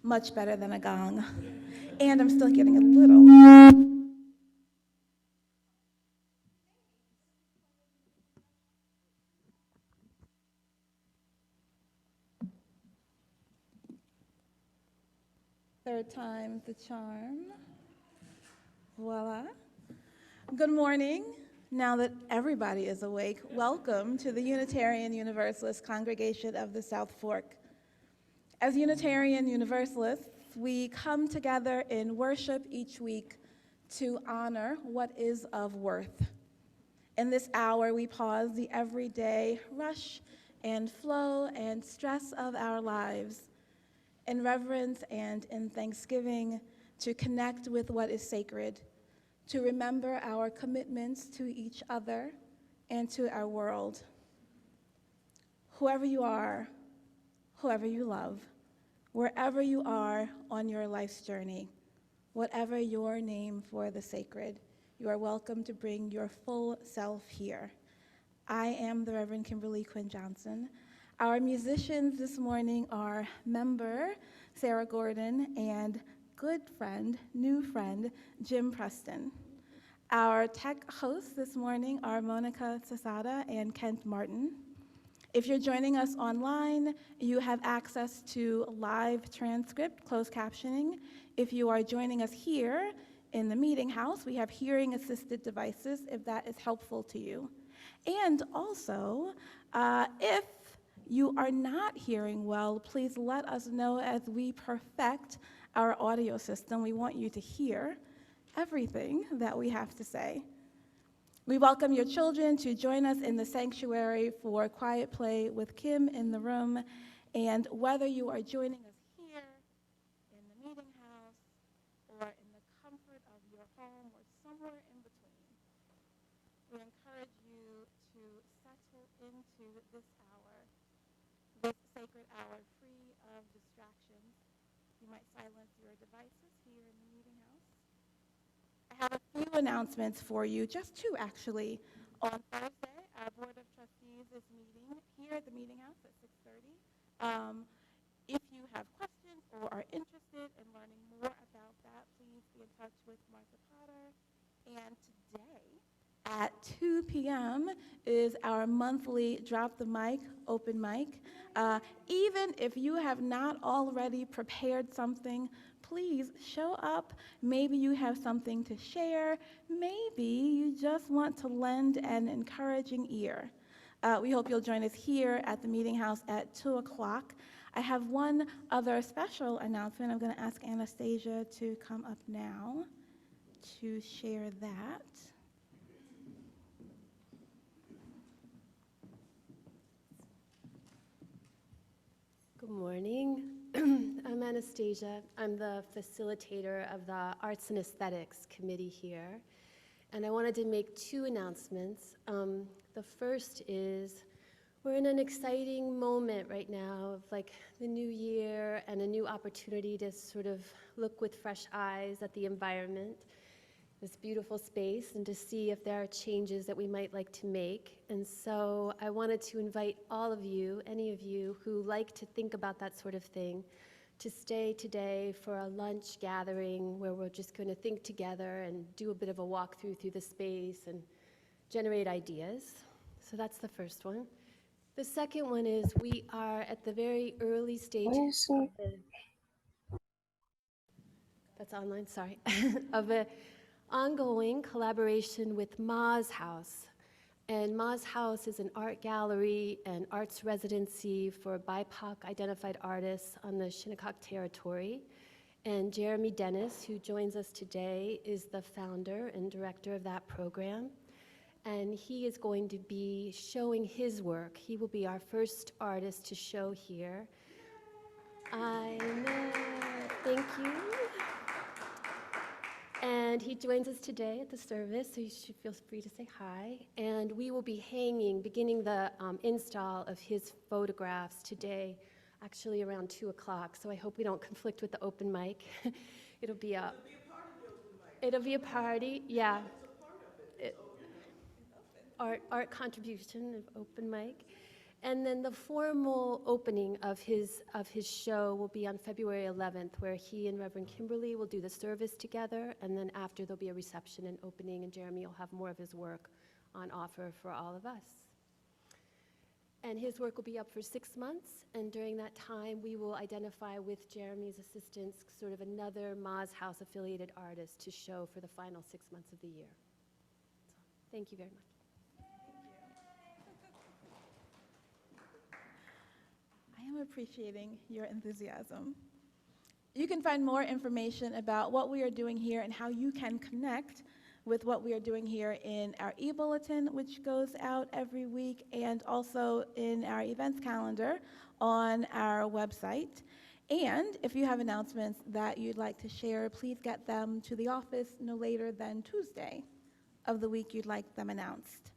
much better than a gong. And I'm still getting a little. Third time's the charm. Voila. Good morning. Now that everybody is awake, welcome to the Unitarian Universalist Congregation of the South Fork. As Unitarian Universalists, we come together in worship each week to honor what is of worth. In this hour, we pause the everyday rush and flow and stress of our lives in reverence and in thanksgiving to connect with what is sacred, to remember our commitments to each other and to our world. Whoever you are, whoever you love, wherever you are on your life's journey, whatever your name for the sacred, you are welcome to bring your full self here. I am the Reverend Kimberly Quinn Johnson. Our musicians this morning are member Sarah Gordon and good friend, new friend, Jim Preston. Our tech hosts this morning are Monica Sasada and Kent Martin. If you're joining us online, you have access to live transcript, closed captioning. If you are joining us here in the meeting house, we have hearing-assisted devices if that is helpful to you. And also, if you are not hearing well, please let us know as we perfect our audio system. We want you to hear everything that we have to say. We welcome your children to join us in the sanctuary for Quiet Play with Kim in the room. And whether you are joining us here in the meeting house or in the comfort of your home or somewhere in between, we encourage you to settle into this hour, this sacred hour free of distractions. You might silence your devices here in the meeting house. I have a few announcements for you, just two actually. On Thursday, our Board of Trustees is meeting here at the meeting house at 6:30. If you have questions or are interested in learning more about that, please be in touch with Martha Potter. And today at 2 p.m. is our monthly Drop the Mic, open mic. Even if you have not already prepared something, please show up. Maybe you have something to share. Maybe you just want to lend an encouraging ear. We hope you'll join us here at the meeting house at 2 o'clock. I have one other special announcement. I'm going to ask Anastasia to come up now to share that. Good morning. I'm Anastasia. I'm the facilitator of the Arts and Aesthetics Committee here. And I wanted to make two announcements. The first is we're in an exciting moment right now of like the new year and a new opportunity to sort of look with fresh eyes at the environment, this beautiful space, and to see if there are changes that we might like to make. And so I wanted to invite all of you, any of you who like to think about that sort of thing, to stay today for a lunch gathering where we're just going to think together and do a bit of a walkthrough through the space and generate ideas. So that's the first one. The second one is we are at the very early stages of that's online, sorry, of a ongoing collaboration with Ma's House. And Ma's House is an art gallery and arts residency for BIPOC identified artists on the Shinnecock territory. And Jeremy Dennis, who joins us today, is the founder and director of that program. And he is going to be showing his work. He will be our first artist to show here. I know, thank you. And he joins us today at the service, so you should feel free to say hi. And we will be beginning the install of his photographs today, actually around 2 o'clock. So I hope we don't conflict with the open mic. It'll be a it'll be a party, yeah. Art contribution of open mic. And then the formal opening of his show will be on February 11th, where he and Reverend Kimberly will do the service together, and then after there'll be a reception and opening, and Jeremy will have more of his work on offer for all of us. And his work will be up for 6 months, and during that time, we will identify with Jeremy's assistance sort of another Moz House affiliated artist to show for the final 6 months of the year. So, thank you very much. I am appreciating your enthusiasm. You can find more information about what we are doing here and how you can connect with what we are doing here in our e-bulletin, which goes out every week, and also in our events calendar on our website. And if you have announcements that you'd like to share, please get them to the office no later than Tuesday of the week you'd like them announced.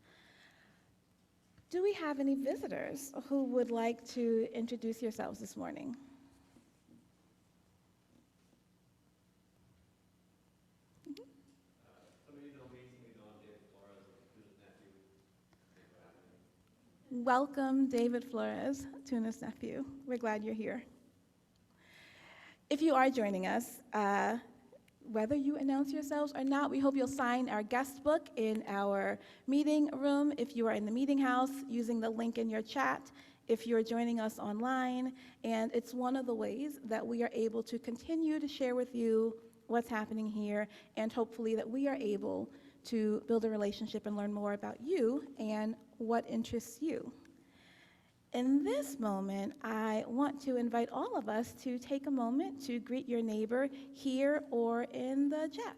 Do we have any visitors who would like to introduce yourselves this morning? Welcome, David Flores, Tuna's nephew. We're glad you're here. If you are joining us, whether you announce yourselves or not, we hope you'll sign our guest book in our meeting room. If you are in the meeting house, using the link in your chat, if you're joining us online, and it's one of the ways that we are able to continue to share with you what's happening here, and hopefully that we are able to build a relationship and learn more about you and what interests you. In this moment, I want to invite all of us to take a moment to greet your neighbor here or in the chat.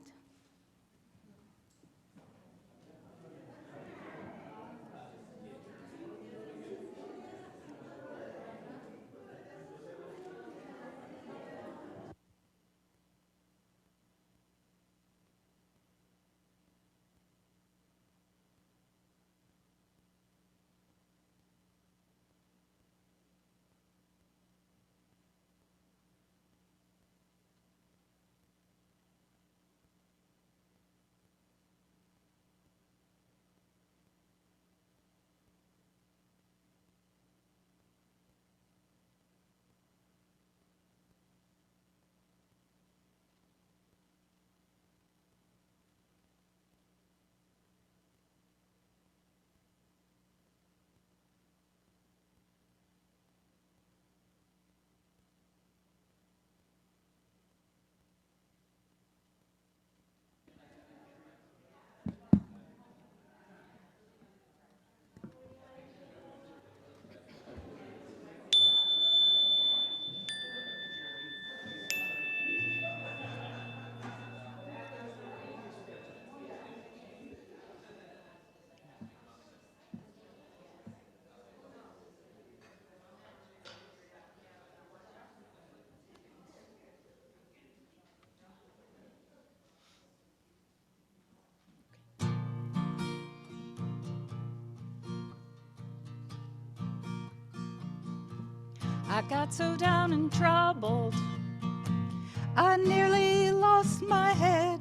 I got so down and troubled, I nearly lost my head.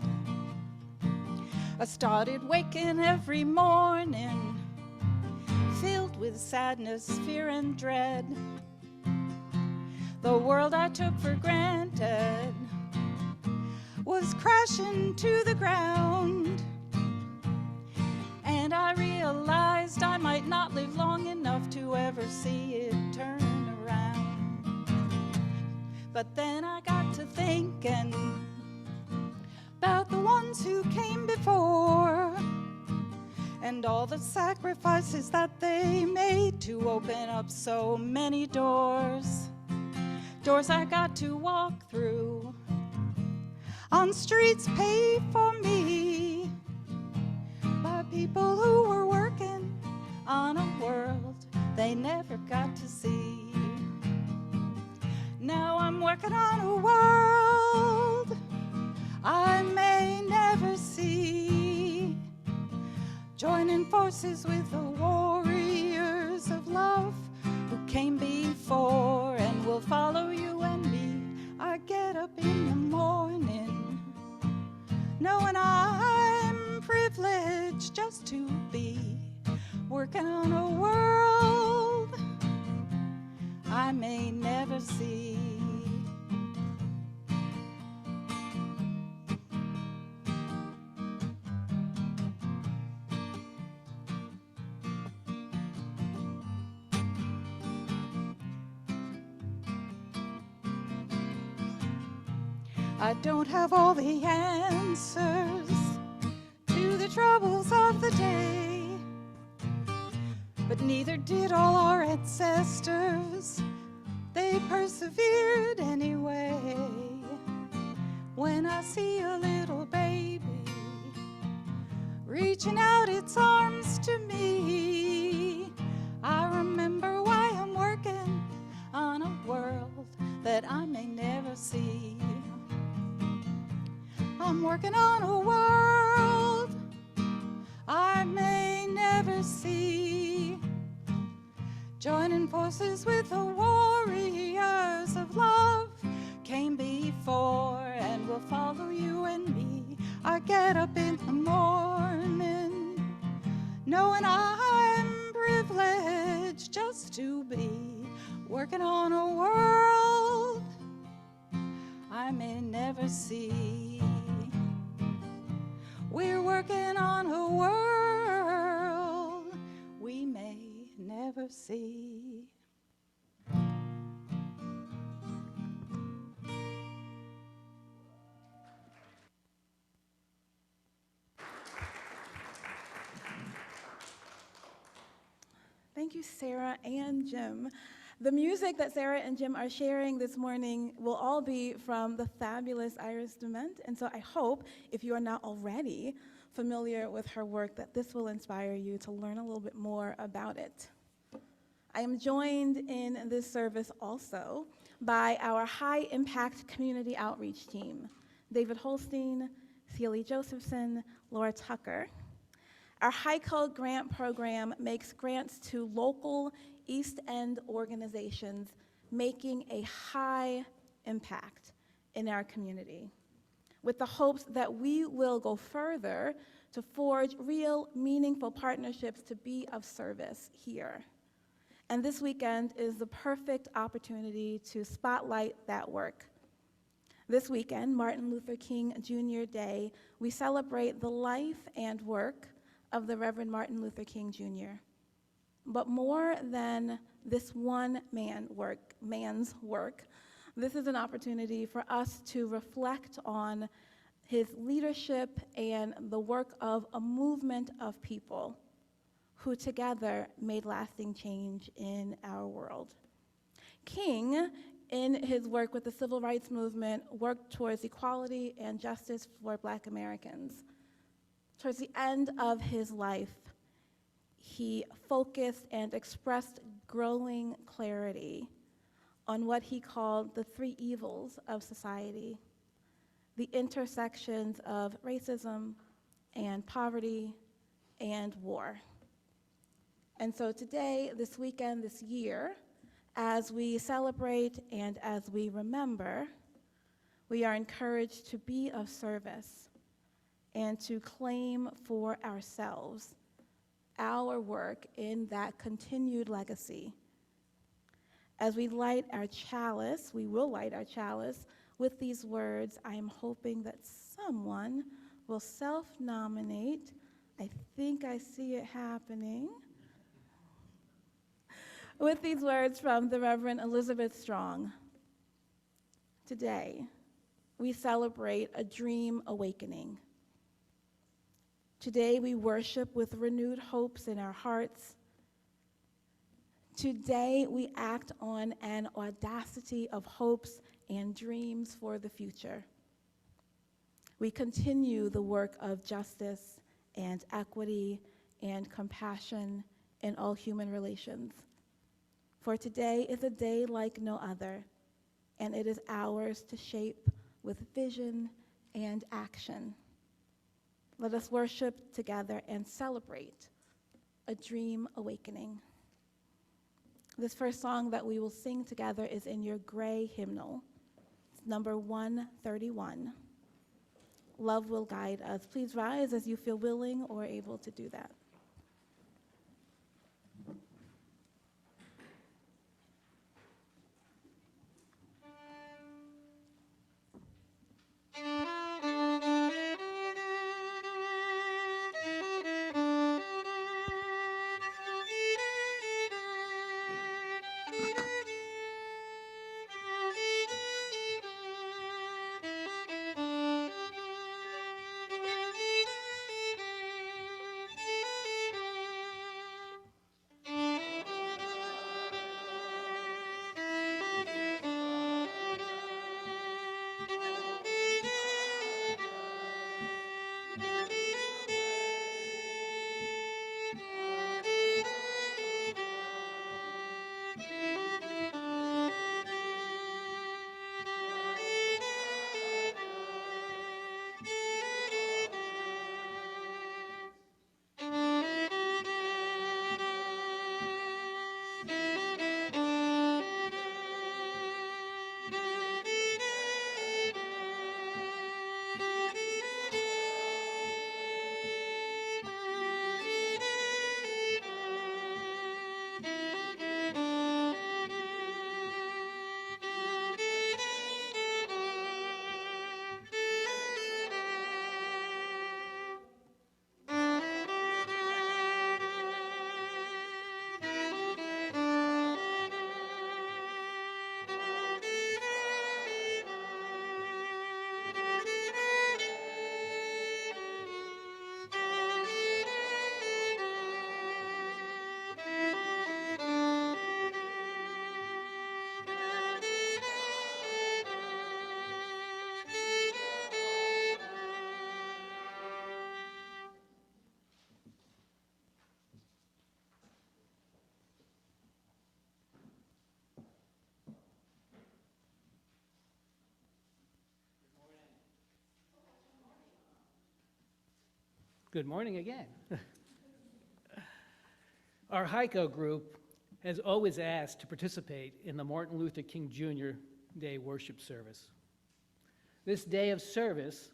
I started waking every morning, filled with sadness, fear, and dread. The world I took for granted was crashing to the ground, and I realized I might not live long enough to ever see it turn around. But then I got to thinking about the ones who came before, and all the sacrifices that they made to open up so many doors. Doors I got to walk through, on streets paved for me, by people who were working on a world they never got to see. Now I'm working on a world I may never see, joining forces with the warriors of love who came before and will follow you and me. I get up in the morning knowing I'm privileged just to be working on a world I don't have all the answers to the troubles of the day, but neither did all our ancestors. They persevered anyway. When I see a little baby reaching out its arms to me, I remember why I'm working on a world that I may never see. I'm working on a world I may never see, joining forces with the warriors of love came before and will follow you and me. I get up in the morning knowing I'm privileged just to be working on a world I may never see. We're working on a world we may never see. Thank you, Sarah and Jim. The music that Sarah and Jim are sharing this morning will all be from the fabulous Iris Dement, and so I hope, if you are not already familiar with her work, that this will inspire you to learn a little bit more about it. I am joined in this service also by our high-impact community outreach team, David Holstein, Celie Josephson, Laura Tucker. Our HiCode grant program makes grants to local East End organizations making a high impact in our community, with the hopes that we will go further to forge real, meaningful partnerships to be of service here. And this weekend is the perfect opportunity to spotlight that work. This weekend, Martin Luther King Jr. Day, we celebrate the life and work of the Reverend Martin Luther King Jr. But more than this one man's work, this is an opportunity for us to reflect on his leadership and the work of a movement of people who together made lasting change in our world. King, in his work with the civil rights movement, worked towards equality and justice for Black Americans. Towards the end of his life, he focused and expressed growing clarity on what he called the three evils of society: the intersections of racism and poverty and war. And so today, this weekend, this year, as we celebrate and as we remember, we are encouraged to be of service and to claim for ourselves our work in that continued legacy. As we light our chalice, we will light our chalice with these words. I am hoping that someone will self-nominate. I think I see it happening. With these words from the Reverend Elizabeth Strong. Today, we celebrate a dream awakening. Today, we worship with renewed hopes in our hearts. Today, we act on an audacity of hopes and dreams for the future. We continue the work of justice and equity and compassion in all human relations. For today is a day like no other, and it is ours to shape with vision and action. Let us worship together and celebrate a dream awakening. This first song that we will sing together is in your gray hymnal. It's number 131. Love will guide us. Please rise as you feel willing or able to do that. Good morning again. Our HICO group has always asked to participate in the Martin Luther King Jr. Day worship service. This day of service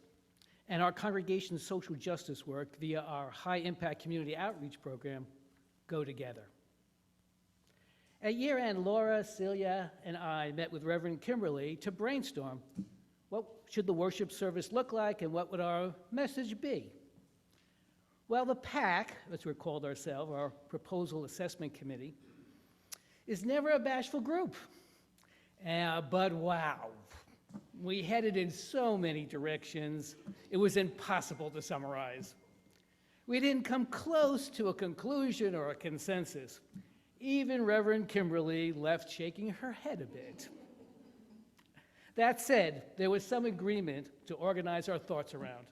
and our congregation's social justice work via our high-impact community outreach program go together. At year end, Laura, Celia, and I met with Reverend Kimberly to brainstorm what should the worship service look like and what would our message be. Well, the PAC, as we're called ourselves, our Proposal Assessment Committee, is never a bashful group. But wow, we headed in so many directions, it was impossible to summarize. We didn't come close to a conclusion or a consensus. Even Reverend Kimberly left shaking her head a bit. That said, there was some agreement to organize our thoughts around.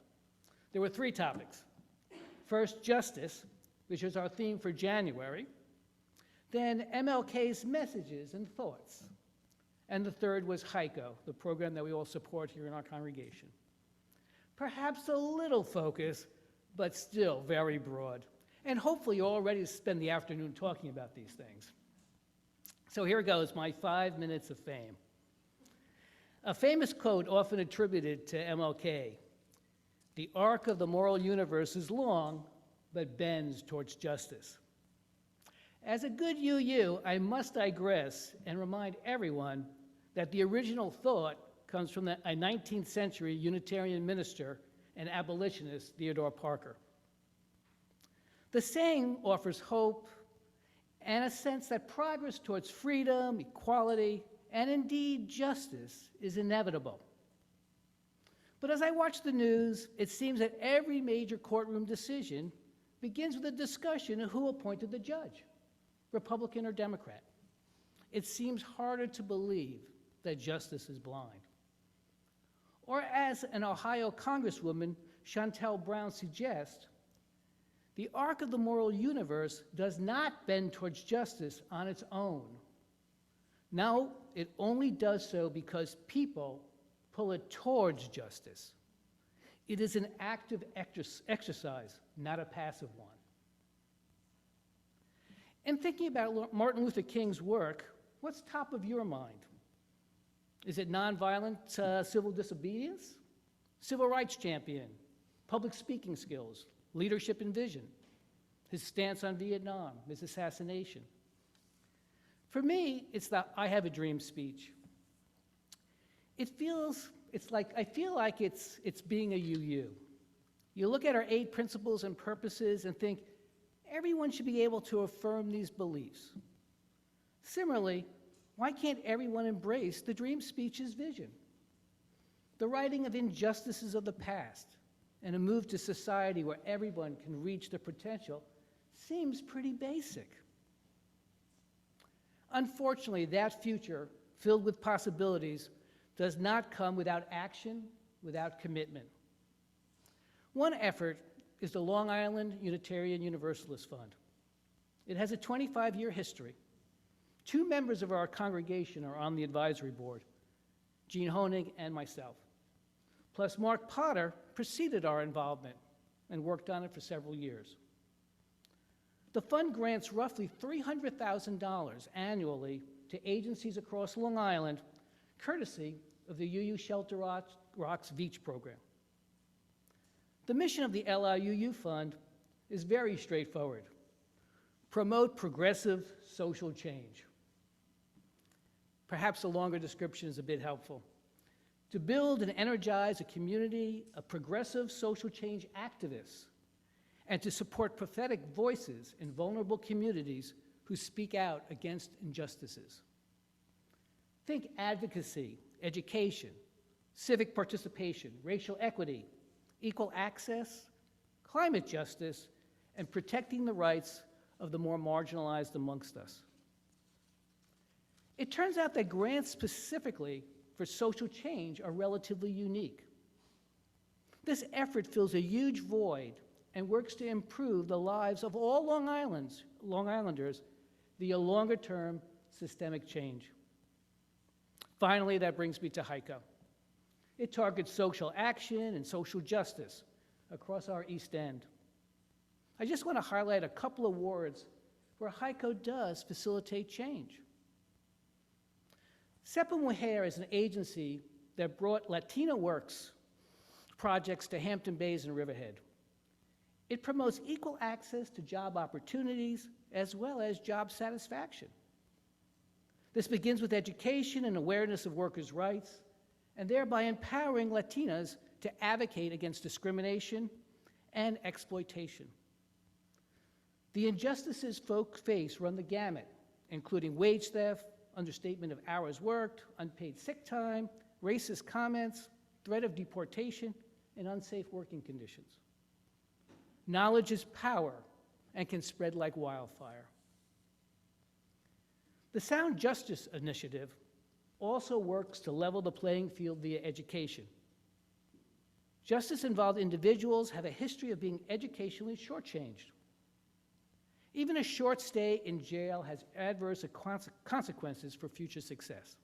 There were 3 topics. First, justice, which is our theme for January. Then MLK's messages and thoughts. And the third was HICO, the program that we all support here in our congregation. Perhaps a little focus, but still very broad. And hopefully you're all ready to spend the afternoon talking about these things. So here goes, my 5 minutes of fame. A famous quote often attributed to MLK: "The arc of the moral universe is long, but bends towards justice." As a good UU, I must digress and remind everyone that the original thought comes from a 19th century Unitarian minister and abolitionist, Theodore Parker. The saying offers hope and a sense that progress towards freedom, equality, and indeed justice is inevitable. But as I watch the news, it seems that every major courtroom decision begins with a discussion of who appointed the judge, Republican or Democrat. It seems harder to believe that justice is blind. Or as an Ohio Congresswoman, Shontel Brown, suggests, the arc of the moral universe does not bend towards justice on its own. No, it only does so because people pull it towards justice. It is an active exercise, not a passive one. In thinking about Martin Luther King's work, what's top of your mind? Is it nonviolent civil disobedience, civil rights champion, public speaking skills, leadership and vision, his stance on Vietnam, his assassination? For me, it's the "I have a dream" speech. I feel like it's being a UU. You look at our 8 principles and purposes and think everyone should be able to affirm these beliefs. Similarly, why can't everyone embrace the dream speech's vision? The righting of injustices of the past and a move to society where everyone can reach their potential seems pretty basic. Unfortunately, that future, filled with possibilities, does not come without action, without commitment. One effort is the Long Island Unitarian Universalist Fund. It has a 25-year history. 2 members of our congregation are on the advisory board, Gene Honig and myself. Plus, Mark Potter preceded our involvement and worked on it for several years. The fund grants roughly $300,000 annually to agencies across Long Island, courtesy of the UU Shelter Rocks VEACH program. The mission of the LIUU Fund is very straightforward: promote progressive social change. Perhaps a longer description is a bit helpful. To build and energize a community of progressive social change activists, and to support prophetic voices in vulnerable communities who speak out against injustices. Think advocacy, education, civic participation, racial equity, equal access, climate justice, and protecting the rights of the more marginalized amongst us. It turns out that grants specifically for social change are relatively unique. This effort fills a huge void and works to improve the lives of all Long Islanders via longer-term systemic change. Finally, that brings me to HICO. It targets social action and social justice across our East End, I just want to highlight a couple of wards where HICO does facilitate change. Sepa Mujer is an agency that brought Latina Works projects to Hampton Bays and Riverhead. It promotes equal access to job opportunities as well as job satisfaction. This begins with education and awareness of workers' rights, and thereby empowering Latinas to advocate against discrimination and exploitation. The injustices folks face run the gamut, including wage theft, understatement of hours worked, unpaid sick time, racist comments, threat of deportation, and unsafe working conditions. Knowledge is power and can spread like wildfire. The Sound Justice Initiative also works to level the playing field via education. Justice-involved individuals have a history of being educationally shortchanged. Even a short stay in jail has adverse consequences for future success.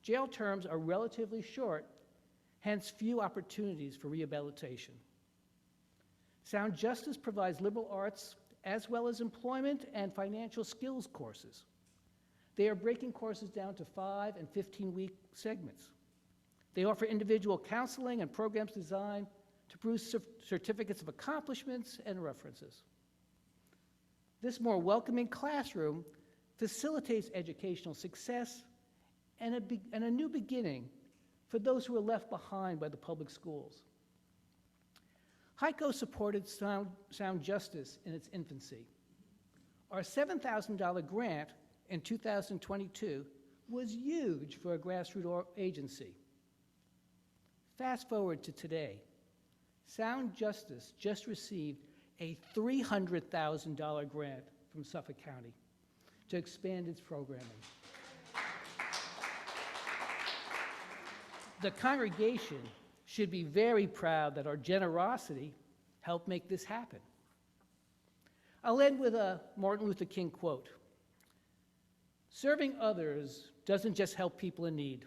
Jail terms are relatively short, hence few opportunities for rehabilitation. Sound Justice provides liberal arts as well as employment and financial skills courses. They are breaking courses down to 5 and 15-week segments. They offer individual counseling and programs designed to produce certificates of accomplishments and references. This more welcoming classroom facilitates educational success and a new beginning for those who are left behind by the public schools. HICO supported Sound Justice in its infancy. Our $7,000 grant in 2022 was huge for a grassroots agency. Fast forward to today. Sound Justice just received a $300,000 grant from Suffolk County to expand its programming. The congregation should be very proud that our generosity helped make this happen. I'll end with a Martin Luther King quote. "Serving others doesn't just help people in need.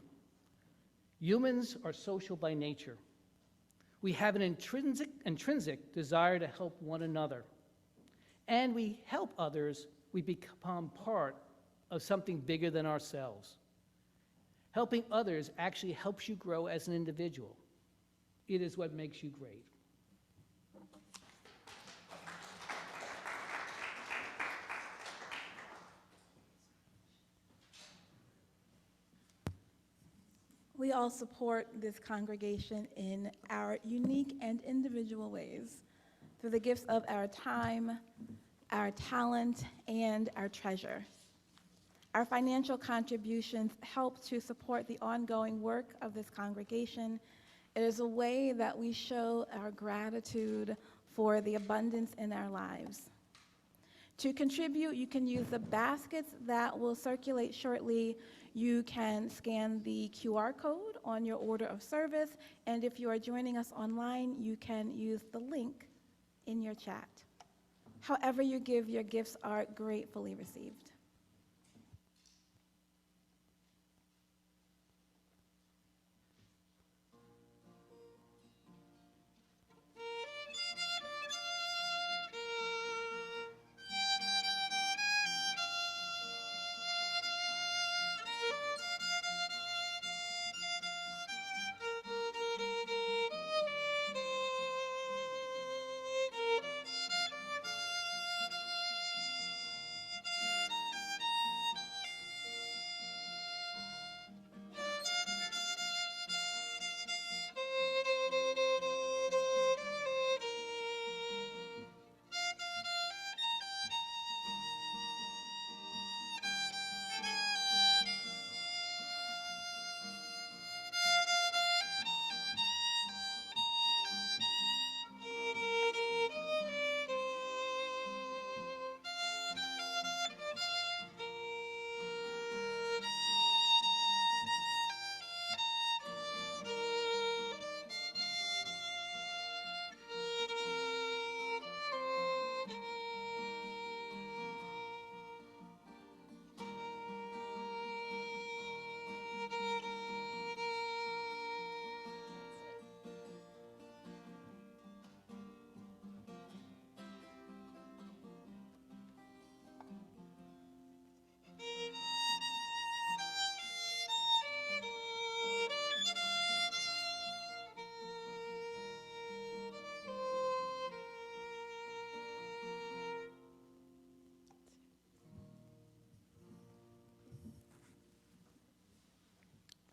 Humans are social by nature. We have an intrinsic desire to help one another. And we help others, we become part of something bigger than ourselves. Helping others actually helps you grow as an individual. It is what makes you great." We all support this congregation in our unique and individual ways through the gifts of our time, our talent, and our treasure. Our financial contributions help to support the ongoing work of this congregation. It is a way that we show our gratitude for the abundance in our lives. To contribute, you can use the baskets that will circulate shortly. You can scan the QR code on your order of service, and if you are joining us online, you can use the link in your chat. However you give, your gifts are gratefully received.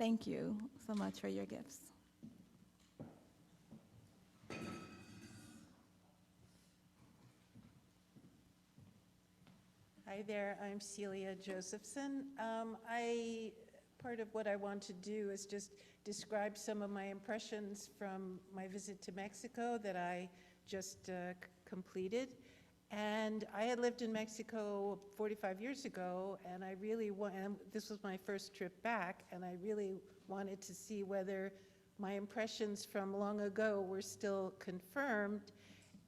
Thank you so much for your gifts. Hi there, I'm Celia Josephson. Part of what I want to do is just describe some of my impressions from my visit to Mexico that I just completed. And I had lived in Mexico 45 years ago, and this was my first trip back, and I really wanted to see whether my impressions from long ago were still confirmed.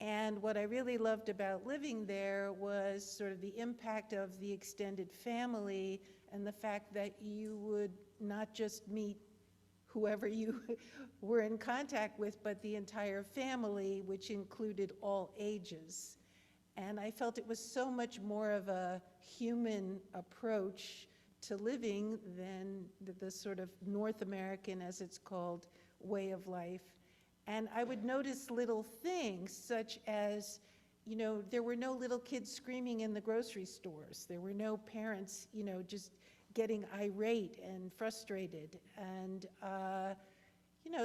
And what I really loved about living there was sort of the impact of the extended family and the fact that you would not just meet whoever you were in contact with, but the entire family, which included all ages. And I felt it was so much more of a human approach to living than the sort of North American, as it's called, way of life. And I would notice little things such as, there were no little kids screaming in the grocery stores. There were no parents, just getting irate and frustrated. And,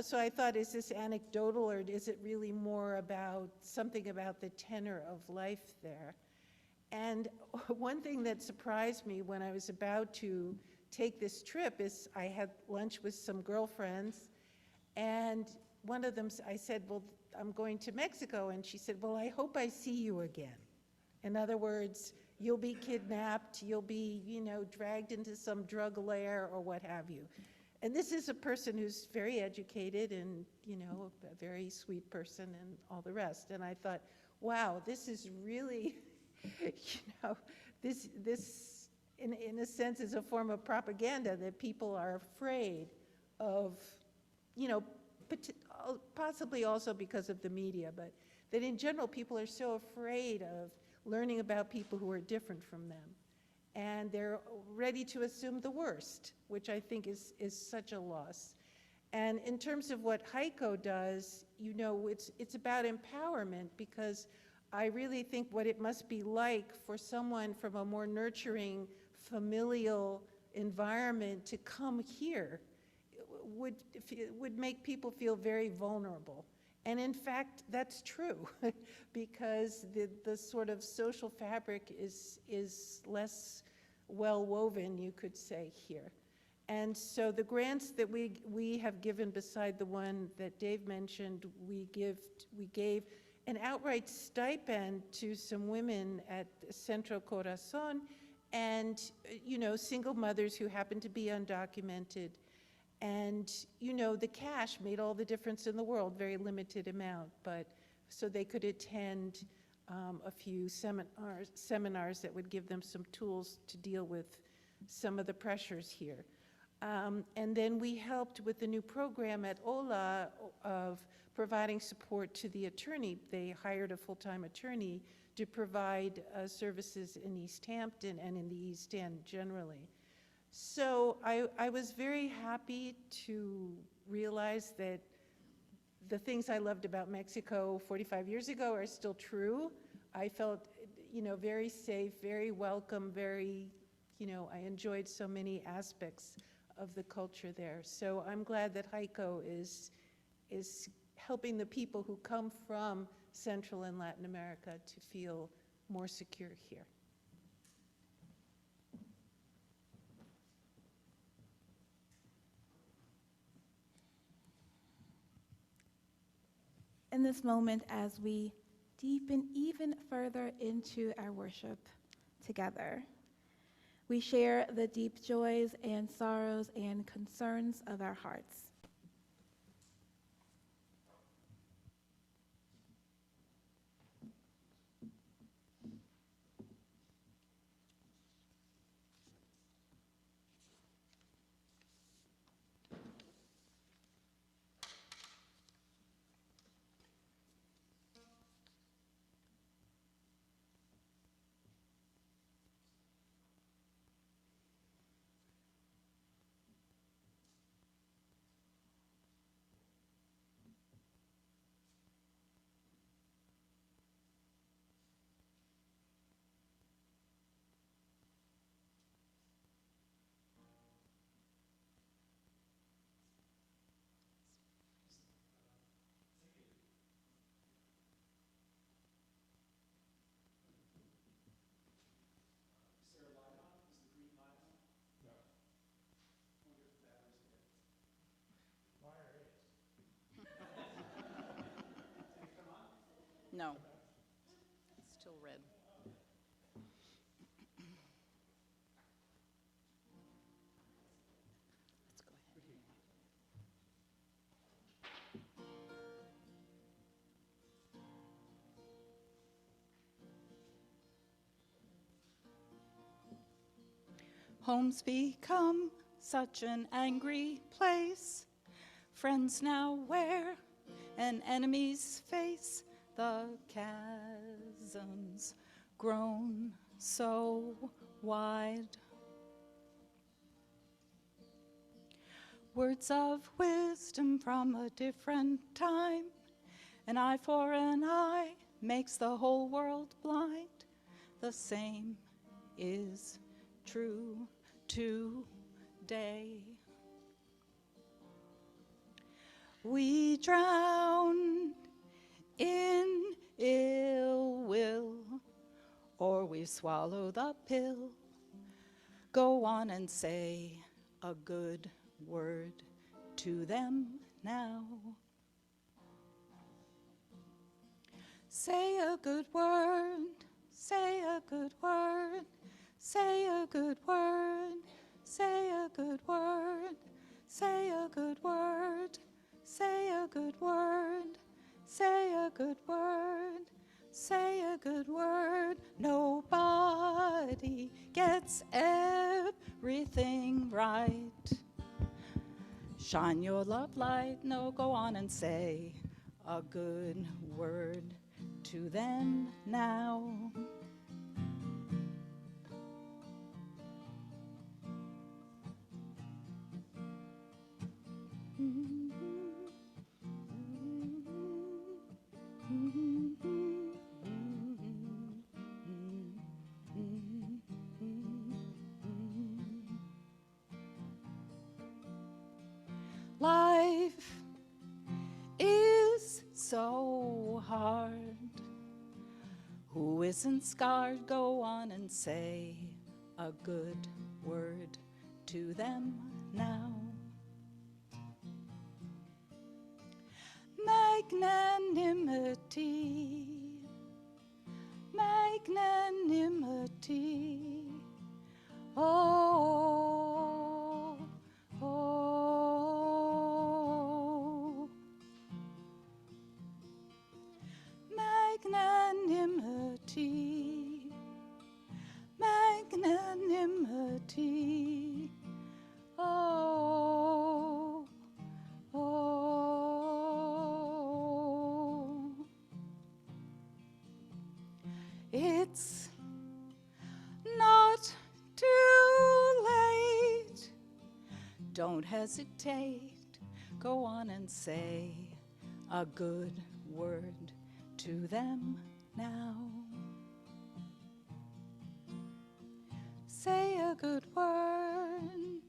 so I thought, is this anecdotal, or is it really more about something about the tenor of life there? And one thing that surprised me when I was about to take this trip is I had lunch with some girlfriends, and one of them, I said, well, I'm going to Mexico. And she said, well, I hope I see you again. In other words, you'll be kidnapped, you'll be, dragged into some drug lair or what have you. And this is a person who's very educated and, a very sweet person and all the rest. And I thought, wow, this is really, this in a sense is a form of propaganda that people are afraid of, possibly also because of the media, but that in general people are so afraid of learning about people who are different from them. And they're ready to assume the worst, which I think is such a loss. And in terms of what Heiko does, it's about empowerment, because I really think what it must be like for someone from a more nurturing, familial environment to come here would make people feel very vulnerable. And in fact, that's true, because the sort of social fabric is less well-woven, you could say, here. And so the grants that we have given, beside the one that Dave mentioned, we gave an outright stipend to some women at Centro Corazon, and single mothers who happen to be undocumented. And the cash made all the difference in the world, very limited amount, but so they could attend a few seminars that would give them some tools to deal with some of the pressures here. And then we helped with the new program at OLA of providing support to the attorney. They hired a full-time attorney to provide services in East Hampton and in the East End generally. So I was very happy to realize that the things I loved about Mexico 45 years ago are still true. I felt, very safe, very welcome, I enjoyed so many aspects of the culture there. So I'm glad that Heiko is helping the people who come from Central and Latin America to feel more secure here. In this moment, as we deepen even further into our worship together, we share the deep joys and sorrows and concerns of our hearts. Homes become such an angry place. Friends now wear an enemy's face. The chasms grown so wide. Words of wisdom from a different time. An eye for an eye makes the whole world blind. The same is true today. We drown in ill will, or we swallow the pill. Go on and say a good word to them now. Say a good word, say a good word, say a good word, say a good word, say a good word, say a good word, say a good word, say a good word. Nobody gets everything right. Shine your love light, no, go on and say a good word to them now. Life is so hard. Who isn't scarred, go on and say a good word to them now. Magnanimity, magnanimity, oh, oh. Magnanimity, magnanimity, oh, oh. It's not too late. Don't hesitate. Go on and say a good word to them now. Say a good word.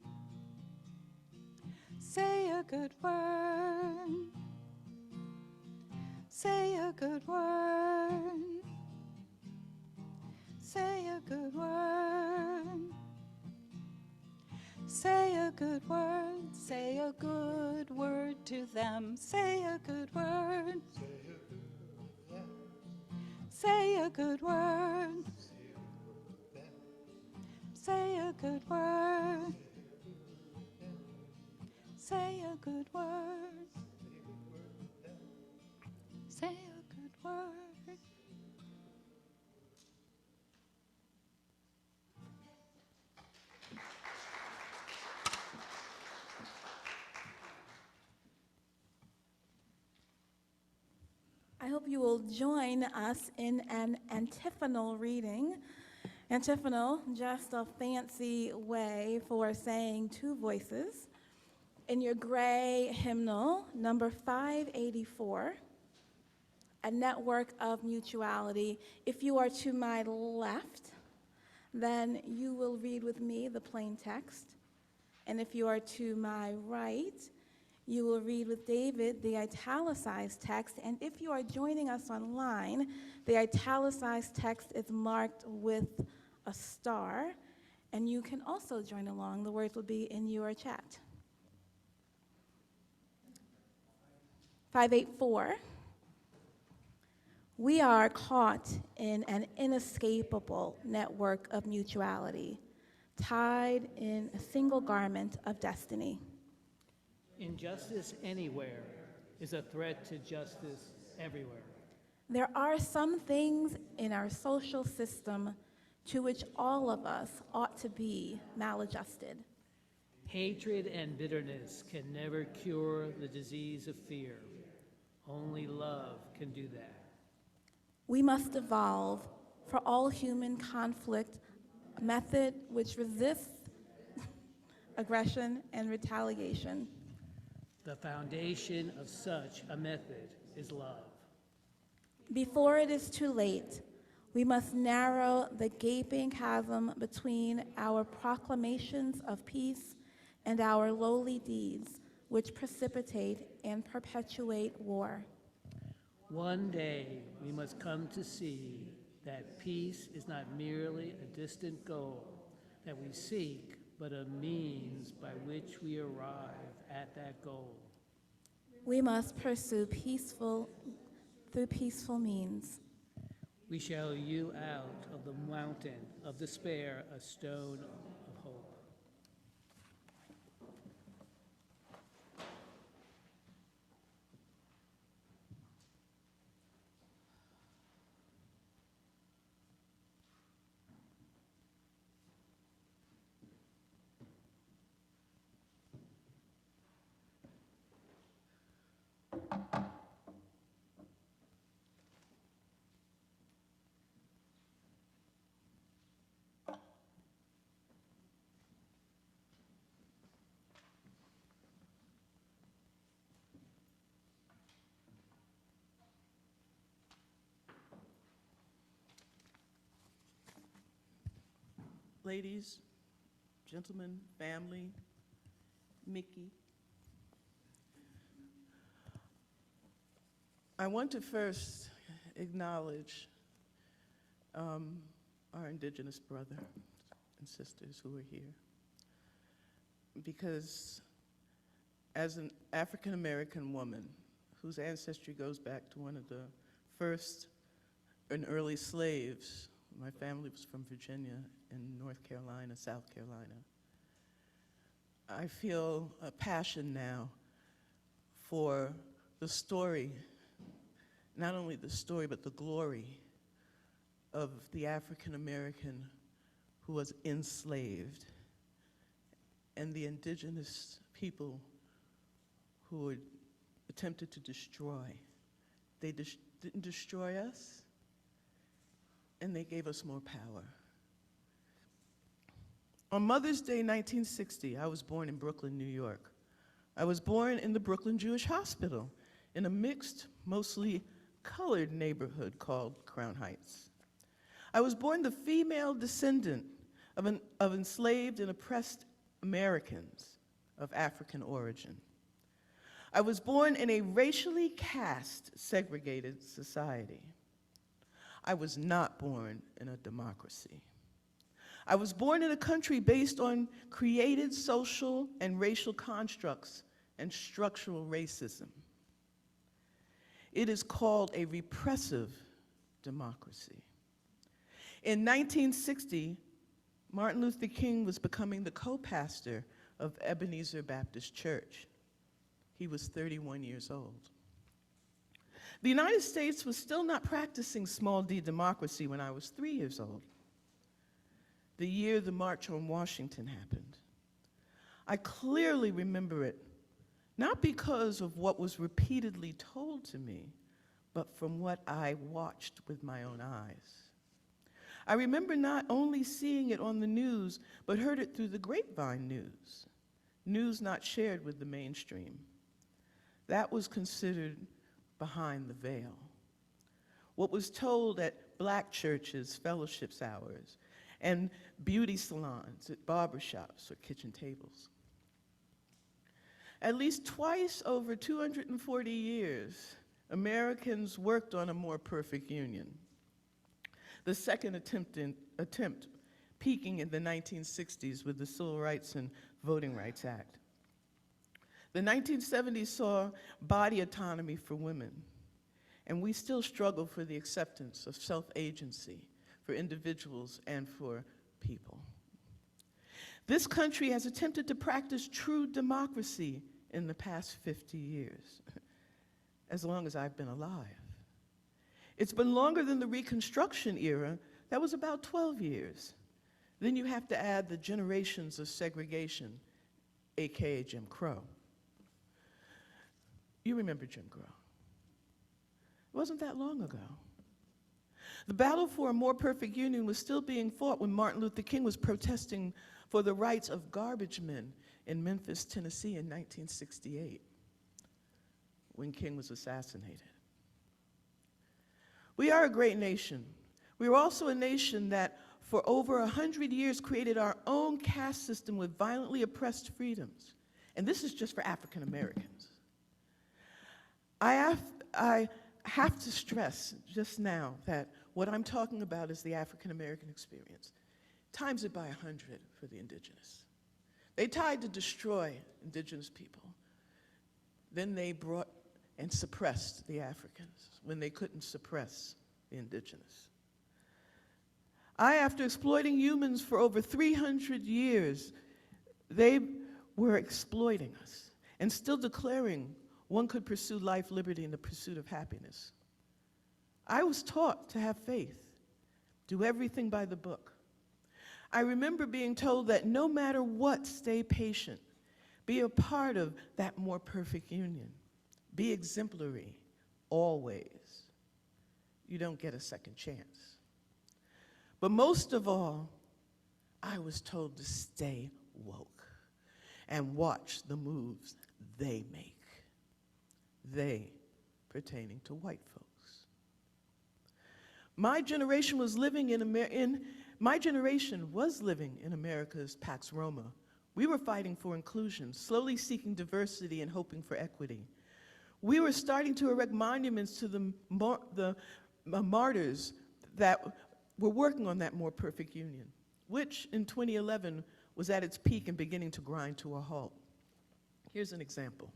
Say a good word. Say a good word. Say a good word. Say a good word. Say a good word to them. Say a good word. Say a good word. Say a good word. Say a good word. Say a good word. I hope you will join us in an antiphonal reading. Antiphonal, just a fancy way for saying two voices. In your gray hymnal, number 584, A Network of Mutuality. If you are to my left, then you will read with me the plain text. And if you are to my right, you will read with David the italicized text. And if you are joining us online, the italicized text is marked with a star. And you can also join along. The words will be in your chat. 584. We are caught in an inescapable network of mutuality, tied in a single garment of destiny. Injustice anywhere is a threat to justice everywhere. There are some things in our social system to which all of us ought to be maladjusted. Hatred and bitterness can never cure the disease of fear. Only love can do that. We must evolve for all human conflict a method which resists aggression and retaliation. The foundation of such a method is love. Before it is too late, we must narrow the gaping chasm between our proclamations of peace and our lowly deeds, which precipitate and perpetuate war. One day we must come to see that peace is not merely a distant goal that we seek, but a means by which we arrive at that goal. We must pursue through peaceful means. We shall hew out of the mountain of despair a stone of hope. Ladies, gentlemen, family, Mickey. I want to first acknowledge our Indigenous brothers and sisters who are here, because as an African American woman whose ancestry goes back to one of the first and early slaves, my family was from Virginia and North Carolina, South Carolina. I feel a passion now for the story, not only the story, but the glory of the African American who was enslaved and the indigenous people who were attempted to destroy. They didn't destroy us, and they gave us more power. On Mother's Day 1960, I was born in Brooklyn, New York. I was born in the Brooklyn Jewish Hospital in a mixed, mostly colored neighborhood called Crown Heights. I was born the female descendant of enslaved and oppressed Americans of African origin. I was born in a racially caste segregated society. I was not born in a democracy. I was born in a country based on created social and racial constructs and structural racism. It is called a repressive democracy. In 1960, Martin Luther King was becoming the co-pastor of Ebenezer Baptist Church. He was 31 years old. The United States was still not practicing small d democracy when I was 3 years old, the year the March on Washington happened. I clearly remember it, not because of what was repeatedly told to me, but from what I watched with my own eyes. I remember not only seeing it on the news, but heard it through the grapevine news not shared with the mainstream. That was considered behind the veil. What was told at black churches, fellowships hours, and beauty salons, at barbershops or kitchen tables. At least twice over 240 years, Americans worked on a more perfect union. The second attempt peaking in the 1960s with the Civil Rights and Voting Rights Act. The 1970s saw body autonomy for women, and we still struggle for the acceptance of self-agency for individuals and for people. This country has attempted to practice true democracy in the past 50 years, as long as I've been alive. It's been longer than the Reconstruction era That was about 12 years. Then you have to add the generations of segregation, AKA Jim Crow. You remember Jim Crow. It wasn't that long ago. The battle for a more perfect union was still being fought when Martin Luther King was protesting for the rights of garbage men in Memphis, Tennessee in 1968, when King was assassinated. We are a great nation. We are also a nation that for over 100 years created our own caste system with violently oppressed freedoms. And this is just for African Americans. I have to stress just now that what I'm talking about is the African American experience. Times it by 100 for the indigenous. They tried to destroy indigenous people. Then they brought and suppressed the Africans when they couldn't suppress the indigenous. After exploiting humans for over 300 years, they were exploiting us and still declaring one could pursue life, liberty, and the pursuit of happiness. I was taught to have faith, do everything by the book. I remember being told that no matter what, stay patient, be a part of that more perfect union, be exemplary, always. You don't get a second chance. But most of all, I was told to stay woke and watch the moves they make. They pertaining to white folks. My generation was living in America's Pax Roma. We were fighting for inclusion, slowly seeking diversity and hoping for equity. We were starting to erect monuments to the martyrs that were working on that more perfect union, which in 2011 was at its peak and beginning to grind to a halt. Here's an example.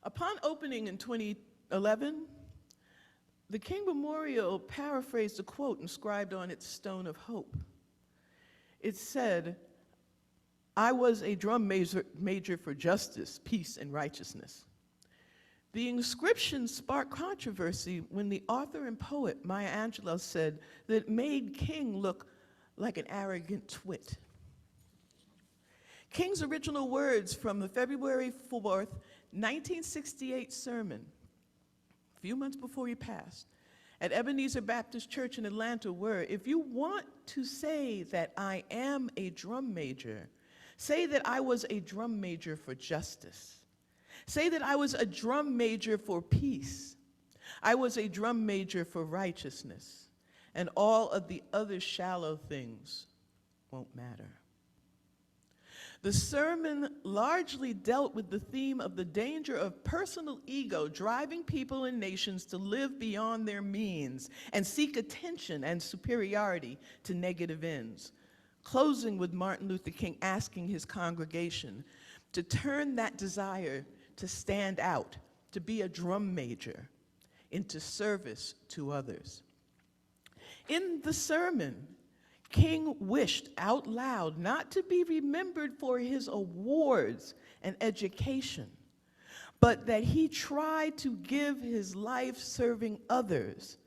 Upon opening in 2011, the King Memorial paraphrased a quote inscribed on its stone of hope. It said, "I was a drum major for justice, peace, and righteousness." The inscription sparked controversy when the author and poet Maya Angelou said that it made King look like an arrogant twit. King's original words from the February 4th, 1968 sermon, a few months before he passed, at Ebenezer Baptist Church in Atlanta were, "If you want to say that I am a drum major, say that I was a drum major for justice. Say that I was a drum major for peace. I was a drum major for righteousness. And all of the other shallow things won't matter." The sermon largely dealt with the theme of the danger of personal ego driving people and nations to live beyond their means and seek attention and superiority to negative ends, closing with Martin Luther King asking his congregation to turn that desire to stand out, to be a drum major, into service to others. In the sermon, King wished out loud not to be remembered for his awards and education, but that he tried to give his life serving others,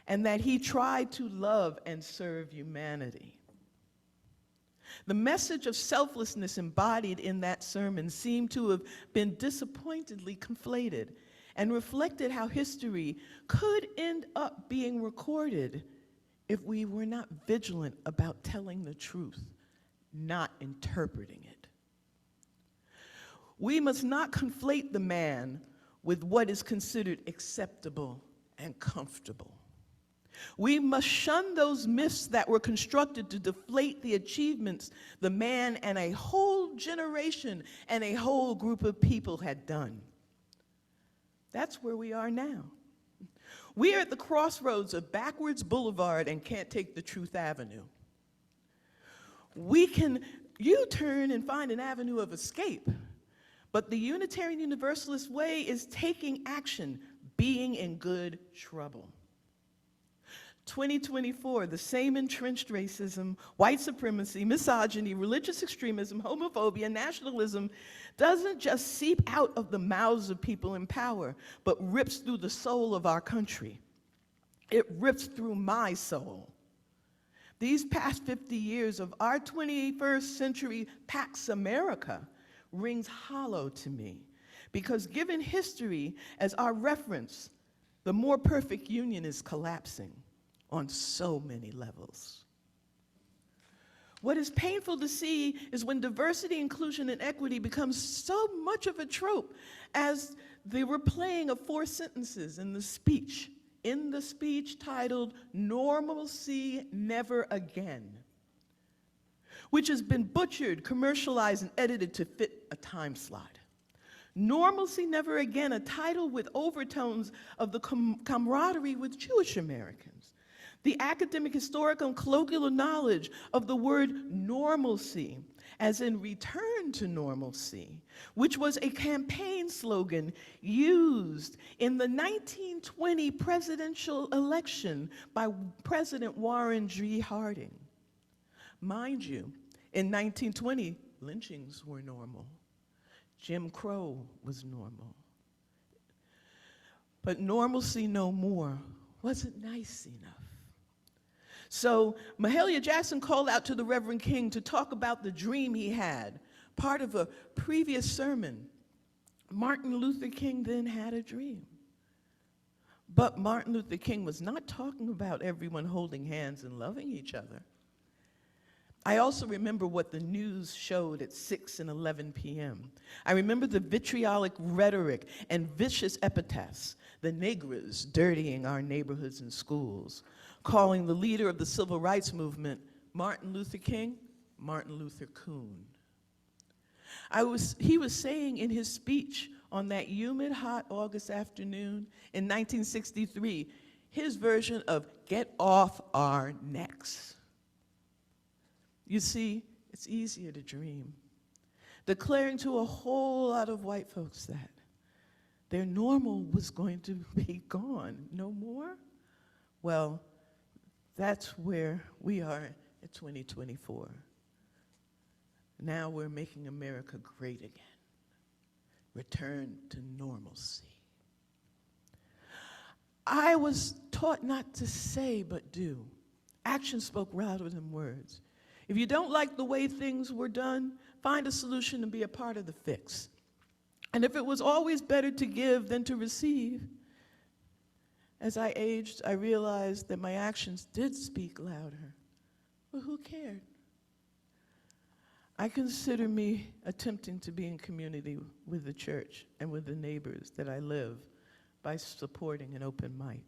and that he tried to love and serve humanity. The message of selflessness embodied in that sermon seemed to have been disappointedly conflated and reflected how history could end up being recorded if we were not vigilant about telling the truth, not interpreting it. We must not conflate the man with what is considered acceptable and comfortable. We must shun those myths that were constructed to deflate the achievements the man and a whole generation and a whole group of people had done. That's where we are now. We are at the crossroads of backwards Boulevard and can't take the Truth Avenue. We can U-turn and find an avenue of escape, but the Unitarian Universalist way is taking action, being in good trouble. 2024, the same entrenched racism, white supremacy, misogyny, religious extremism, homophobia, nationalism doesn't just seep out of the mouths of people in power, but rips through the soul of our country. It rips through my soul. These past 50 years of our 21st century Pax America rings hollow to me, because given history as our reference, the more perfect union is collapsing on so many levels. What is painful to see is when diversity, inclusion, and equity becomes so much of a trope as the replaying of 4 sentences in the speech titled "Normalcy Never Again," which has been butchered, commercialized, and edited to fit a time slot. Normalcy Never Again, a title with overtones of the camaraderie with Jewish Americans. The academic, historical, and colloquial knowledge of the word normalcy, as in return to normalcy, which was a campaign slogan used in the 1920 presidential election by President Warren G. Harding. Mind you, in 1920, lynchings were normal. Jim Crow was normal. But normalcy no more wasn't nice enough. So Mahalia Jackson called out to the Reverend King to talk about the dream he had, part of a previous sermon. Martin Luther King then had a dream. But Martin Luther King was not talking about everyone holding hands and loving each other. I also remember what the news showed at 6 and 11 p.m. I remember the vitriolic rhetoric and vicious epitaphs, the Negras dirtying our neighborhoods and schools, calling the leader of the civil rights movement, Martin Luther King, Martin Luther Coon. He was saying in his speech on that humid, hot August afternoon in 1963, his version of "get off our necks." You see, it's easier to dream. Declaring to a whole lot of white folks that their normal was going to be gone, no more. Well, that's where we are in 2024. Now we're making America great again. Return to normalcy. I was taught not to say but do. Action spoke louder than words. If you don't like the way things were done, find a solution and be a part of the fix. And if it was always better to give than to receive, as I aged, I realized that my actions did speak louder. But who cared? I consider me attempting to be in community with the church and with the neighbors that I live by supporting an open mic.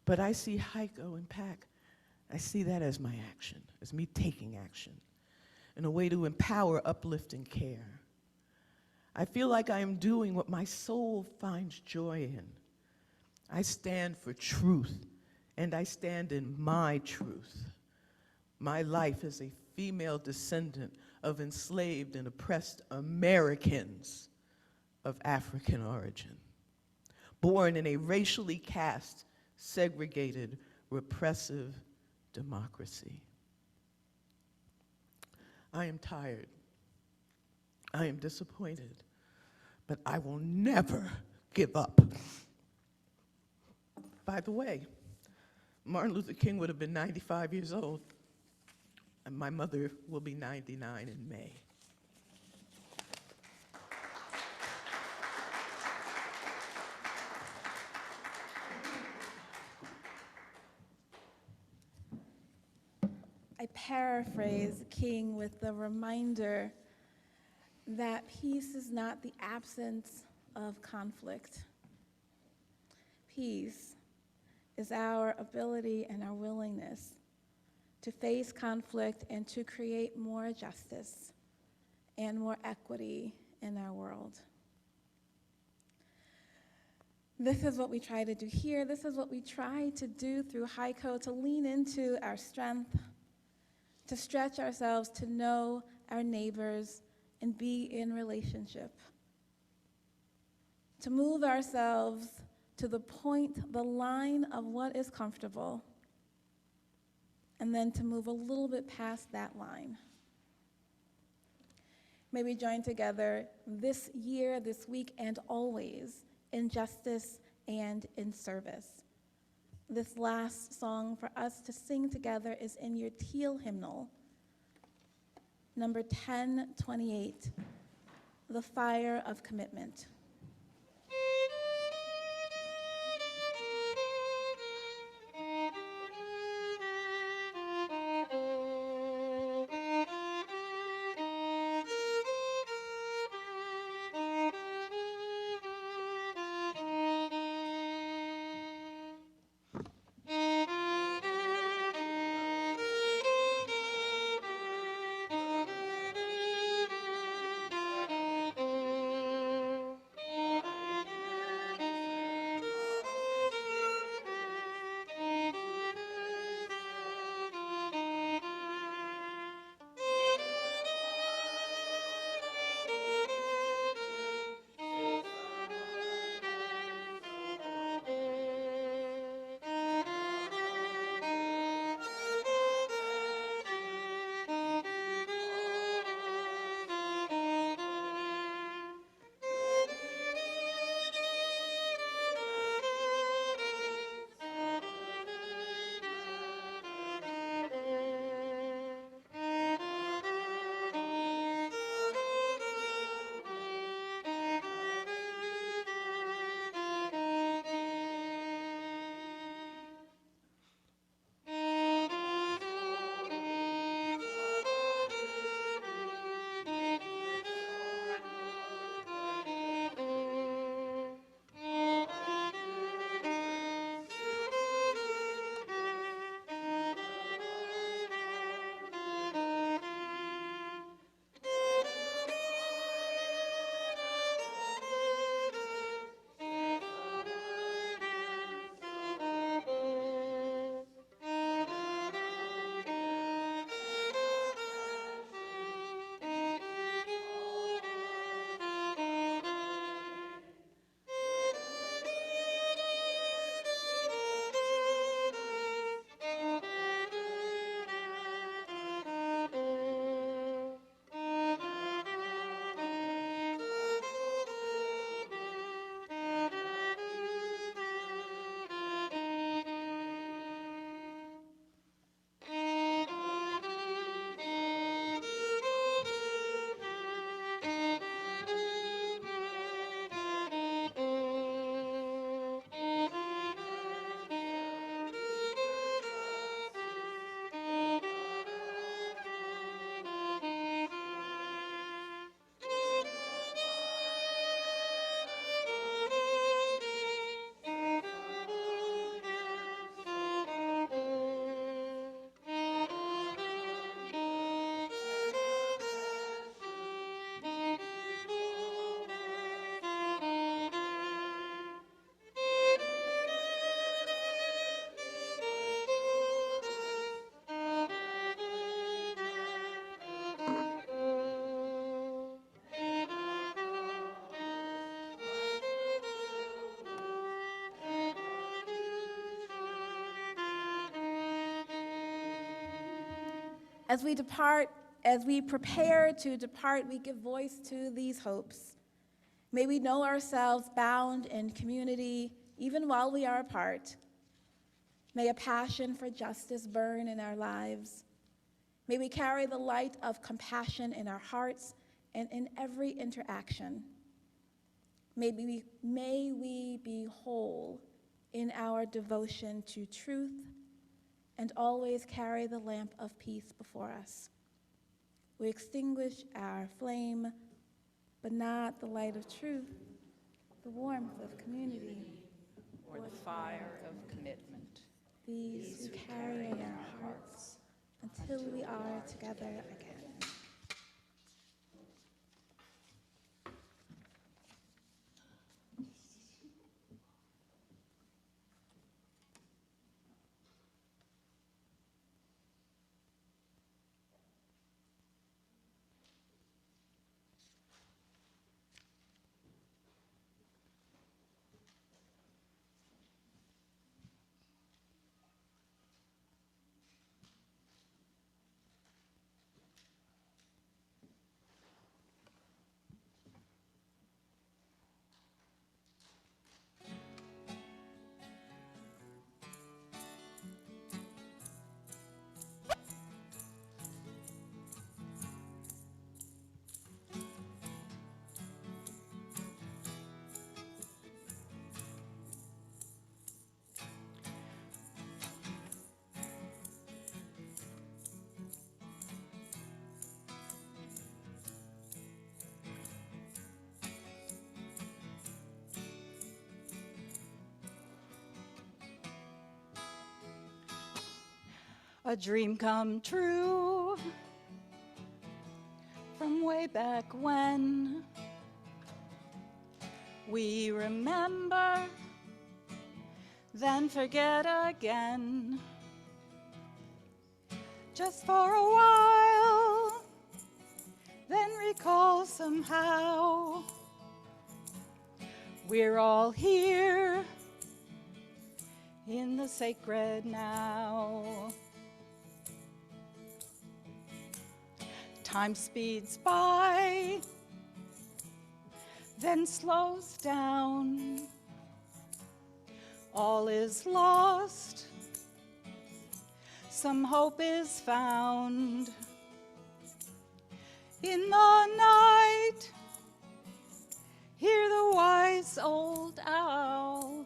But I see Heiko and PAC. I see that as my action, as me taking action in a way to empower, uplift, and care. I feel like I am doing what my soul finds joy in. I stand for truth, and I stand in my truth. My life as a female descendant of enslaved and oppressed Americans of African origin, born in a racially cast, segregated, repressive democracy. I am tired. I am disappointed, but I will never give up. By the way, Martin Luther King would have been 95 years old, and my mother will be 99 in May. I paraphrase King with the reminder that peace is not the absence of conflict. Peace is our ability and our willingness to face conflict and to create more justice and more equity in our world. This is what we try to do here. This is what we try to do through Heiko, to lean into our strength, to stretch ourselves, to know our neighbors and be in relationship, to move ourselves to the point, the line of what is comfortable, and then to move a little bit past that line. May we join together this year, this week, and always in justice and in service. This last song for us to sing together is in your teal hymnal, number 1028, The Fire of Commitment. As we prepare to depart, we give voice to these hopes. May we know ourselves bound in community, even while we are apart. May a passion for justice burn in our lives. May we carry the light of compassion in our hearts and in every interaction. May we be whole in our devotion to truth and always carry the lamp of peace before us. We extinguish our flame, but not the light of truth, the warmth of community, or the fire of commitment. these we carry in our hearts until we are together again. a dream come true from way back when. We remember, then forget again. Just for a while, then recall somehow. We're all here in the sacred now. Time speeds by, then slows down. All is lost, some hope is found. In the night, hear the wise old owl.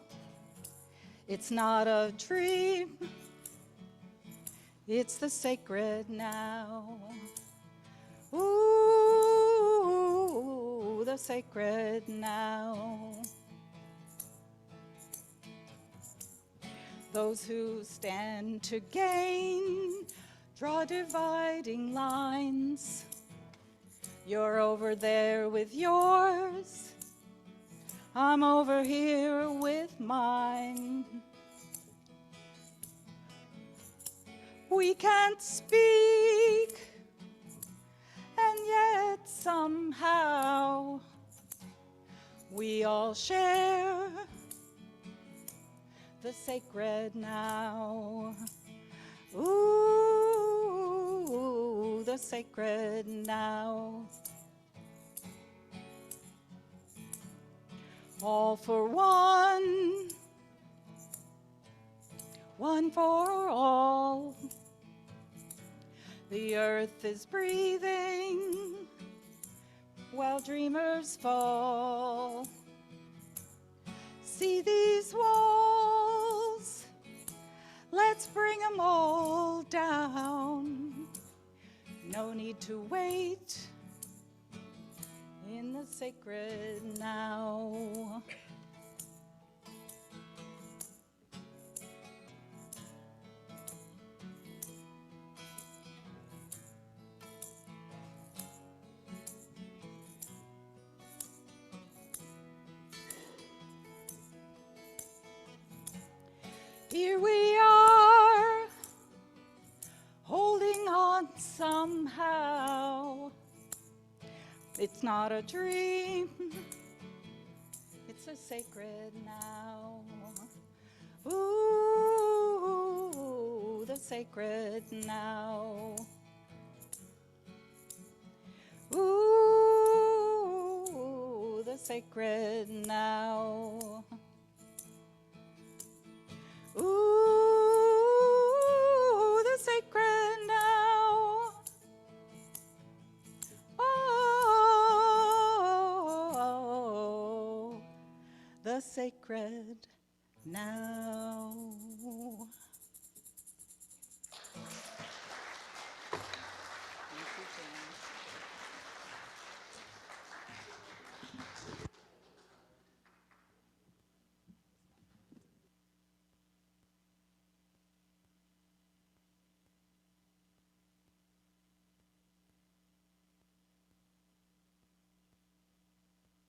It's not a dream, it's the sacred now. Ooh, the sacred now. Those who stand to gain draw dividing lines. You're over there with yours, I'm over here with mine. We can't speak, and yet somehow we all share the sacred now. Ooh, the sacred now. All for one, one for all. The earth is breathing while dreamers fall. See these walls, let's bring them all down. No need to wait in the sacred now. Here we are, holding on somehow. It's not a dream, it's a sacred now. Ooh, the sacred now. Ooh, the sacred now. Ooh, the sacred now. Oh, the sacred now.